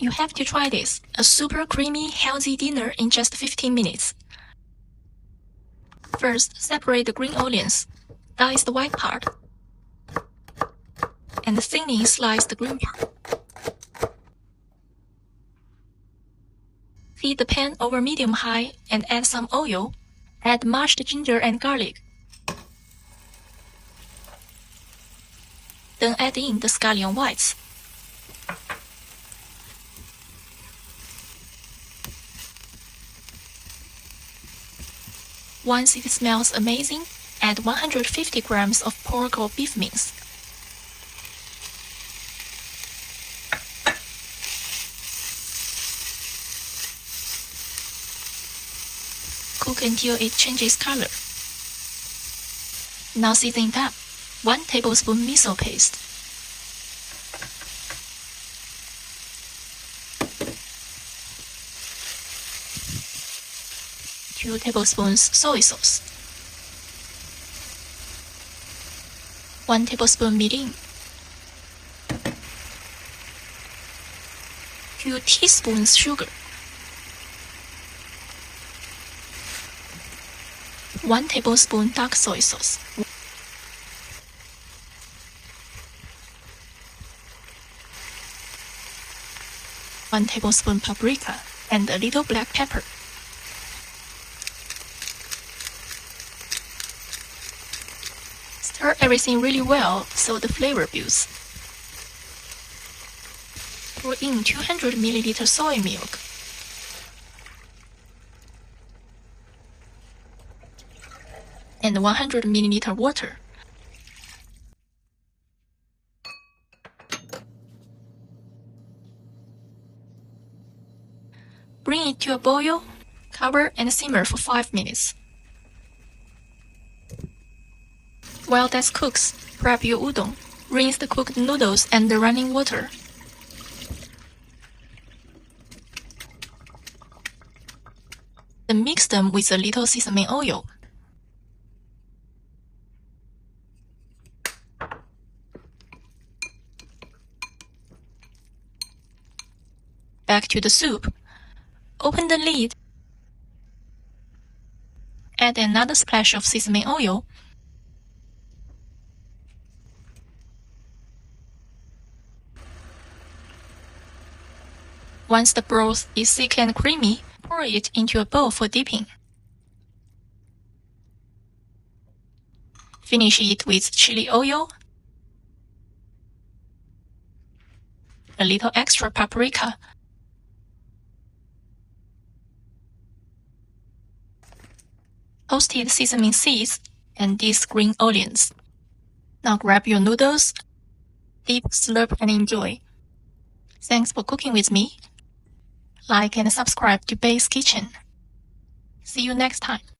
You have to try this. A super creamy, healthy dinner in just 15 minutes. First, separate the green onions. Dice the white part. And thinly slice the green part. Heat the pan over medium-high and add some oil. Add mashed ginger and garlic. Then add in the scallion whites. Once it smells amazing, add 150 grams of pork or beef mince. Cook until it changes color. Now season it up. 1 tablespoon miso paste. 2 tablespoons soy sauce. 1 tablespoon mirin. 2 teaspoons sugar. 1 tablespoon dark soy sauce. 1 tablespoon paprika and a little black pepper. Stir everything really well so the flavor builds. Pour in 200 ml soy milk. And 100 ml water. Bring it to a boil, cover and simmer for 5 minutes. While that cooks, prep your udon. Rinse the cooked noodles and the running water. Then mix them with a little sesame oil. Back to the soup. Open the lid. Add another splash of sesame oil. Once the broth is thick and creamy, pour it into a bowl for dipping. Finish it with chili oil, a little extra paprika, toasted sesame seeds, and these green onions. Now grab your noodles, dip, slurp, and enjoy. Thanks for cooking with me. Like and subscribe to Bay's Kitchen. See you next time.